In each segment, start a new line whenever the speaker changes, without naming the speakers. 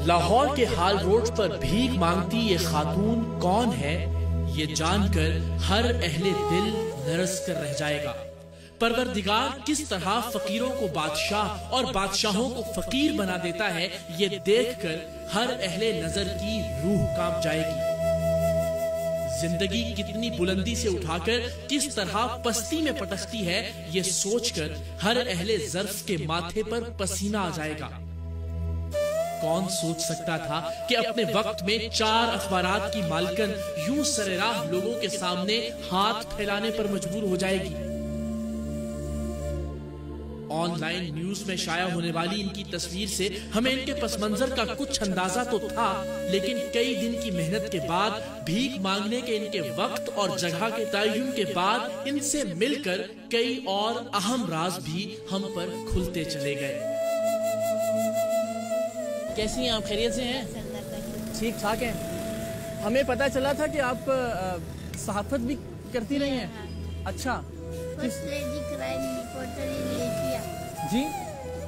لاہور کے hall road پر بھیک مانگتی یہ خاتون کون ہے، یہ جان کر ہر اہل دل لرز کر رہ جائے گا۔ پروردگار کس طرح فقیروں کو بادشاہ اور بادشاہوں کو فقیر بنا دیتا ہے، یہ دیکھ کر ہر اہل نظر کی روح کانپ جائے گی۔ زندگی کتنی بلندی سے اٹھا کر کس طرح پستی میں پٹکتی ہے، یہ سوچ کر ہر اہل ظرف کے ماتھے پر پسینہ آ جائے گا۔ کون سوچ سکتا تھا کہ اپنے وقت میں 4 اخبارات کی مالکن یوں سرراہ لوگوں کے سامنے ہاتھ پھیلانے پر مجبور ہو جائے گی۔ آن لائن نیوز میں شائع ہونے والی ان کی تصویر سے ہمیں ان کے پس منظر کا کچھ اندازہ تو تھا، لیکن کئی دن کی محنت کے بعد، بھیک مانگنے کے ان کے وقت اور جگہ کے تعین کے بعد، ان سے مل کر کئی اور اہم راز بھی ہم پر کھلتے چلے گئے۔ کیسی ہیں آپ؟ خیریت سے ہیں؟ ٹھیک ٹھاک ہیں۔ ہمیں پتا چلا تھا کہ آپ صحافت بھی کرتی رہی ہیں۔ اچھا،
first lady crime reporter in Asia.
جی،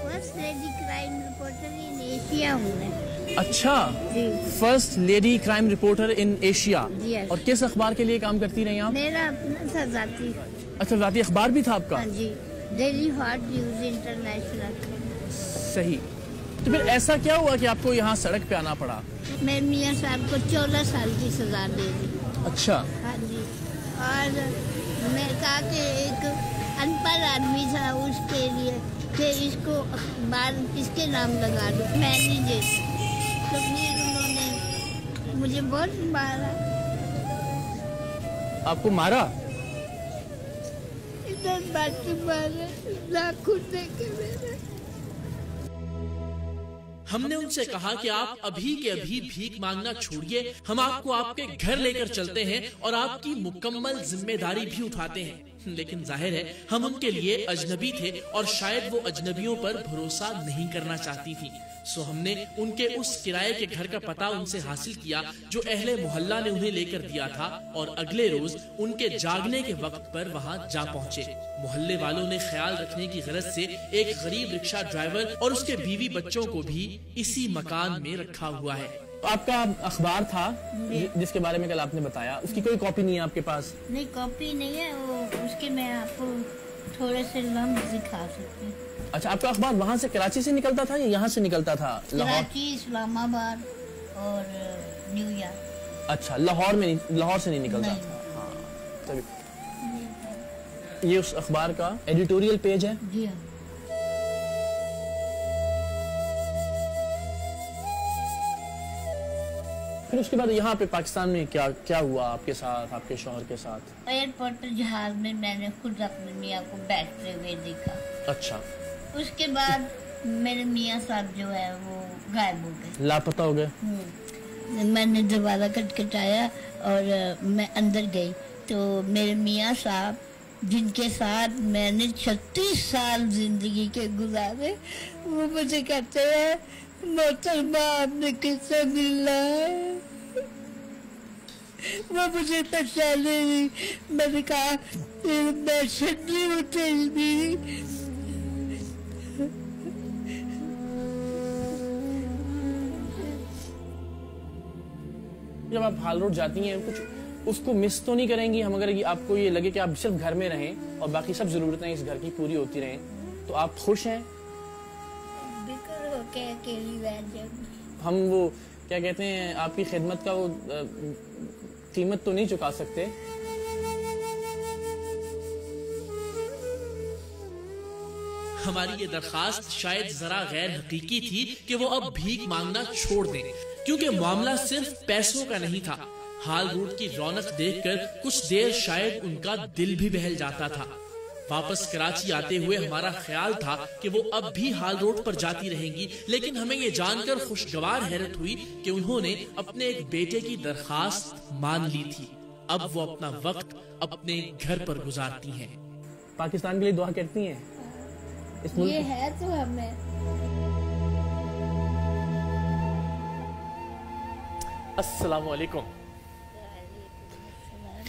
first lady crime reporter in Asia ہوں میں۔
اچھا،
جی،
first lady crime reporter in Asia.
جی،
اور کس اخبار کے لیے کام کرتی رہی آپ؟
میرا اپنا تھا ذاتی۔
اچھا، ذاتی اخبار بھی تھا آپ کا؟
ہاں جی، ڈیلی ہاٹ نیوز انٹرنیشنل۔
صحیح۔ تو پھر ایسا کیا ہوا کہ آپ کو یہاں سڑک پہ آنا پڑا؟
میں میاں صاحب کو 14 سال کی سزا دے دی۔
اچھا،
ہاں جی، اور میں کہا کہ ایک ان پڑھ آدمی تھا، اس کے لیے کہ اس کو اخبار کس کے نام لگا دو، میں نہیں دیتی۔ تو پھر انہوں نے مجھے بہت مارا۔
آپ کو مارا؟
ادھر بات مارا، لاکھوں دے کے میرے۔
ہم نے ان سے کہا کہ آپ ابھی کے ابھی بھیک مانگنا چھوڑیے، ہم آپ کو آپ کے گھر لے کر چلتے ہیں اور آپ کی مکمل ذمہ داری بھی اٹھاتے ہیں، لیکن ظاہر ہے ہم ان کے لیے اجنبی تھے اور شاید وہ اجنبیوں پر بھروسہ نہیں کرنا چاہتی تھی، سو ہم نے ان کے اس کرائے کے گھر کا پتہ ان سے حاصل کیا جو اہل محلہ نے انہیں لے کر دیا تھا، اور اگلے روز ان کے جاگنے کے وقت پر وہاں جا پہنچے۔ محلے والوں نے خیال رکھنے کی غرض سے ایک غریب رکشہ ڈرائیور اور اس کے بیوی بچوں کو بھی اسی مکان میں رکھا ہوا ہے۔ آپ کا اخبار تھا جس کے بارے میں کل آپ نے بتایا، اس کی کوئی کاپی نہیں ہے آپ کے پاس؟
نہیں، کاپی نہیں ہے، وہ اس کے میں آپ کو تھوڑے سے لمحے دکھا سکتی ہوں۔
اچھا، آپ کا اخبار وہاں سے کراچی سے نکلتا تھا یا یہاں سے نکلتا تھا؟
کراچی، اسلام آباد اور نیو یارک۔
اچھا، لاہور سے نہیں نکلتا تھا؟ ہاں، تبھی۔ یہ اس اخبار کا ایڈیٹوریل پیج ہے؟
جی ہاں۔
پھر اس کے بعد یہاں پہ پاکستان میں کیا ہوا آپ کے ساتھ، آپ کے شوہر کے ساتھ؟
ایئرپورٹ جہاز میں میں نے خود اپنے میاں کو بیٹھتے ہوئے دیکھا۔
اچھا،
اس کے بعد میرے میاں صاحب جو ہے وہ غائب ہو گئے،
لاپتہ ہو گئے۔
میں نے دروازہ کھٹکھٹایا اور میں اندر گئی تو میرے میاں صاحب جن کے ساتھ میں نے 36 سال زندگی کے گزارے، وہ مجھے کہتے ہیں محترمہ آپ نے کس سے ملنا ہے؟ وہ مجھے پہچانے نہیں۔ میں نے کہا میں شدی ہوں تیری بیوی۔
جب آپ ہال روڈ جاتی ہیں کچھ اس کو مس تو نہیں کریں گی؟ ہم اگر آپ کو یہ لگے کہ آپ صرف گھر میں رہیں اور باقی سب ضرورتیں اس گھر کی پوری ہوتی رہیں تو آپ خوش ہیں؟
بکر ہو کے اکیلی بیٹھ جاؤں۔
ہم وہ کیا کہتے ہیں، آپ کی خدمت کا وہ قیمت تو نہیں چکا سکتے۔ ہماری یہ درخواست شاید ذرا غیر حقیقی تھی کہ وہ اب بھیک مانگنا چھوڑ دیں، کیونکہ معاملہ صرف پیسوں کا نہیں تھا۔ ہال روڈ کی رونق دیکھ کر کچھ دیر شاید ان کا دل بھی بہل جاتا تھا۔ واپس کراچی آتے ہوئے ہمارا خیال تھا کہ وہ اب بھی ہال روڈ پر جاتی رہیں گی، لیکن ہمیں یہ جان کر خوشگوار حیرت ہوئی کہ انہوں نے اپنے ایک بیٹے کی درخواست مان لی تھی۔ اب وہ اپنا وقت اپنے گھر پر گزارتی ہیں۔ پاکستان کے لیے دعا کرتی ہیں؟ اس ملک
یہ ہے تو ہمیں۔
السلام علیکم،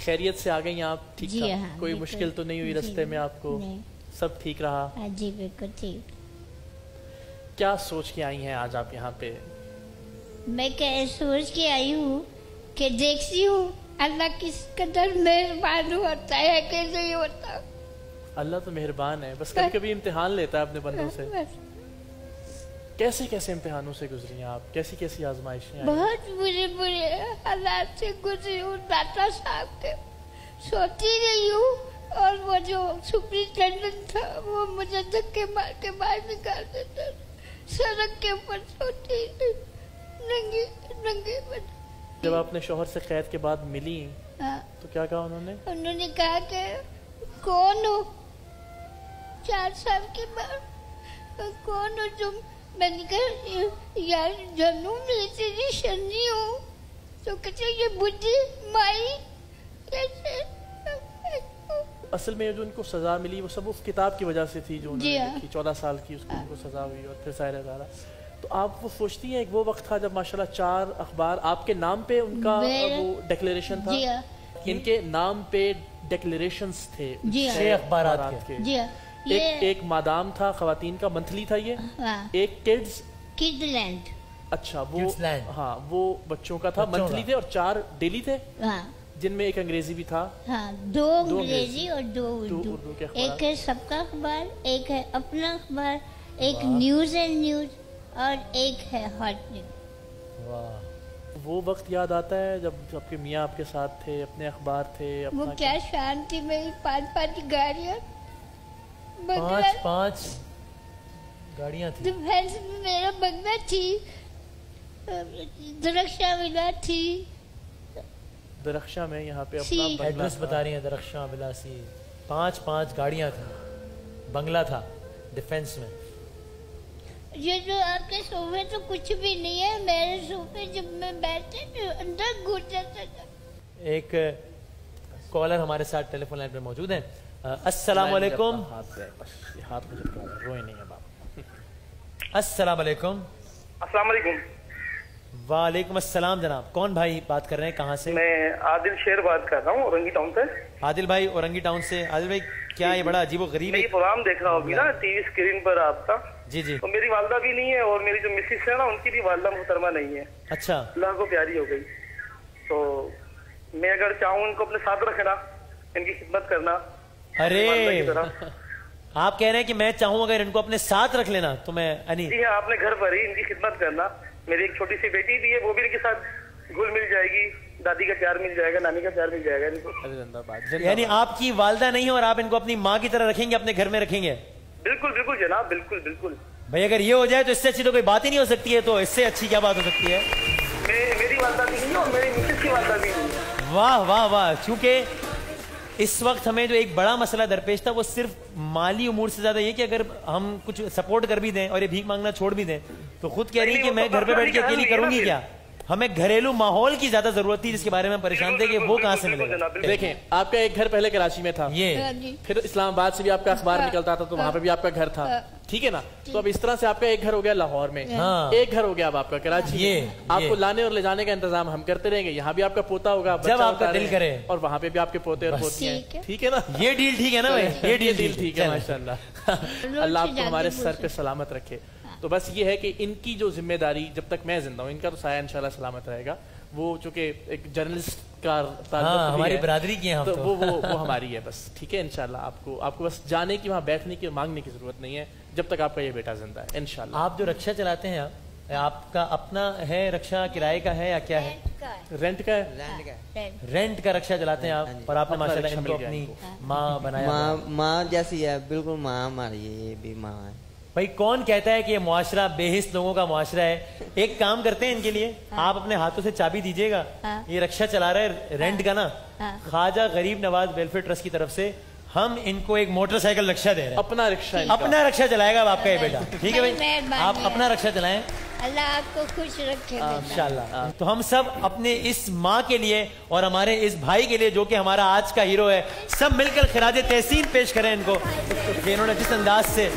خیریت سے آ گئی آپ؟ ٹھیک
جی
ٹھاک؟
ہاں،
کوئی مشکل تو نہیں ہوئی رستے میں آپ کو؟
نہیں۔
سب ٹھیک رہا؟
جی بالکل ٹھیک۔
کیا سوچ کے آئی ہیں آج آپ یہاں پہ؟
मैं क्या सोच के आई हूँ कि देखती हूँ अल्लाह किस कदर मेहरबान होता है कि नहीं होता।
अल्लाह तो मेहरबान है, बस कभी कभी इम्तिहान लेता है अपने बंदों से। कैसे कैसे इम्तिहानों से गुजरी हैं आप, कैसी कैसी आजमाइशें आई?
बहुत बुरे बुरे हालात से गुजरी हूँ। दाता साहब के सोती रही हूँ और वो जो सुपरिटेंडेंट था वो मुझे धक्के मार के बाहर निकाल देता। सड़क के ऊपर सोती नंगे नंगे।
जब आपने शोहर से कैद के बाद मिली तो क्या कहा उन्होंने?
उन्होंने कहा कि कौन हो? 4 साल के बाद कौन हो तुम? मैंने कहा यार जानू मैं तेरी शनी हूँ। तो कहते ये बुद्धि माई कैसे?
असल में जो उनको सजा मिली वो सब उस किताब की वजह से थी जो उन्होंने लिखी। 14 साल की उसको उनको सजा हुई और फिर साहिर ज़ारा। तो आप वो सोचती हैं वो वक्त था जब माशाल्लाह 4 अखबार आपके नाम पे उनका वो डिक्लेरेशन था? इनके नाम पे डिक्लेरेशंस थे 6 अखबारात के। एक मादाम था, खवातीन का मंथली था ये। एक किडलैंड, अच्छा वो हाँ वो बच्चों का था, मंथली थे, और 4 डेली थे जिनमें एक अंग्रेजी भी था।
हाँ, 2 अंग्रेजी और 2 उर्दू के। एक है सबका अखबार, एक है अपना अखबार, एक न्यूज एंड न्यूज और एक है हॉट न्यूज।
वाह, वो वक्त याद आता है जब आपके मियाँ आपके साथ थे, अपने अखबार थे,
वो क्या शान थी। मेरी 5 गाड़ियाँ,
5 गाड़ियाँ थी।
डिफेंस में मेरा बंगला थी, दरख्शा विला थी।
दरख्शा में यहाँ पे अपना
एड्रेस बता रही है, दरख्शा विलासी। 5 गाड़ियाँ थी, बंगला था डिफेंस में।
ये जो आपके सोफे तो कुछ भी नहीं है। मेरे सोफे जब मैं बैठते तो अंदर घुस जाता था।
एक कॉलर हमारे साथ टेलीफोन लाइन पे मौजूद है। अस्सलाम वालेकुम।
हाथ मुझे रोए नहीं है बाप।
अस्सलाम वालेकुम।
अस्सलाम वालेकुम।
वालेकुम अस्सलाम जनाब, कौन भाई बात कर रहे हैं, कहाँ से?
मैं आदिल शेर बात कर रहा हूँ औरंगी टाउन से।
आदिल भाई औरंगी टाउन से। आदिल भाई क्या ये बड़ा अजीब गरीब
है? प्रोग्राम देख रहा हूँ अभी ना टीवी स्क्रीन पर आपका।
जी जी।
तो मेरी वालदा भी नहीं है और मेरी जो मिसेस है ना उनकी भी वालदा मुहतरमा नहीं है।
अच्छा।
अल्लाह को प्यारी हो गई। तो मैं अगर चाहूँ इनको अपने साथ रखना, इनकी खिदमत करना।
अरे आप कह रहे हैं कि मैं चाहूँ अगर इनको अपने साथ रख लेना तो मैं
जी हाँ, आपने घर पर ही इनकी खिदमत करना। मेरी एक छोटी सी बेटी भी है, वो भी इनके साथ घुल मिल जाएगी। दादी का प्यार मिल जाएगा, नानी का प्यार मिल जाएगा इनको।
यानी आपकी वालदा नहीं है और आप इनको अपनी माँ की तरह रखेंगे, अपने घर में रखेंगे?
बिल्कुल बिल्कुल जनाब, बिल्कुल बिल्कुल।
भाई अगर ये हो जाए तो इससे अच्छी तो कोई बात ही नहीं हो सकती है। तो इससे अच्छी क्या बात हो सकती है?
मेरी वालदा भी नहीं है और मेरी मिसेस की वालदा भी नहीं है।
वाह वाह वाह। चूंकि इस वक्त हमें जो एक बड़ा मसला दरपेश था वो सिर्फ माली उमूर से ज्यादा ये कि अगर हम कुछ सपोर्ट कर भी दें और ये भीख मांगना छोड़ भी दें तो खुद कह रही है कि मैं घर पे बैठ के अकेली करूंगी क्या? हमें घरेलू माहौल की ज्यादा जरूरत थी जिसके बारे में परेशान थे कि वो कहाँ से मिलेगा।
देखें, आपका एक घर पहले कराची में था,
ये
फिर इस्लामाबाद से भी आपका अखबार निकलता था तो वहां पे भी आपका घर था, ठीक है ना? तो अब इस तरह से आपका एक घर हो गया लाहौर में, एक घर हो गया अब आपका कराची में। आपको लाने और ले जाने का इंतजाम हम करते रहेंगे। यहाँ भी आपका पोता होगा
जब आपका दिल करे,
और वहाँ पे भी आपके पोते और पोतियां, ठीक है ना?
ये डील ठीक है ना भाई? ये डील ठीक है
माशाल्लाह। अल्लाह आपको हमारे सर पे सलामत रखे। तो बस ये है कि इनकी जो जिम्मेदारी जब तक मैं जिंदा हूँ, इनका तो साया इंशाल्लाह सलामत रहेगा। वो चूंकि एक जर्नलिस्ट का ताल्लुक
हमारी बरादरी की है,
तो वो हमारी है बस, ठीक है इंशाल्लाह। आपको बस जाने की, वहाँ बैठने की, मांगने की जरूरत नहीं है जब तक आपका ये बेटा जिंदा है इंशाल्लाह।
आप जो रक्षा चलाते हैं आपका अपना है रक्षा, किराए का है या क्या है?
रेंट का है।
रेंट का रक्षा चलाते हैं आप, और आपने माशाल्लाह इनको अपनी माँ बनाया।
माँ जैसी है, बिल्कुल माँ हमारी, ये भी माँ है।
भाई कौन कहता है कि ये मुआशरा बेहिस लोगों का मुआशरा है? एक काम करते हैं इनके लिए, आप अपने हाथों से चाबी दीजिएगा। ये रक्षा चला रहे रेंट का ना, ख्वाजा गरीब नवाज वेलफेयर ट्रस्ट की तरफ से हम इनको एक मोटरसाइकिल रक्षा दे रहे हैं।
अपना रक्षा,
अपना रक्षा चलाएगा आपका ये बेटा, ठीक है भाई? आप अपना रक्षा चलाएं,
अल्लाह आपको खुश रखे
इंशाल्लाह। तो हम सब अपने इस माँ के लिए और हमारे इस भाई के लिए जो कि हमारा आज का हीरो है, सब मिलकर खिराजे तहसीन पेश करें इनको, इन्होंने जिस अंदाज से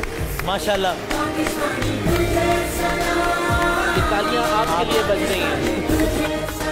माशाल्लाह।
तालियां आपके लिए बज रही हैं।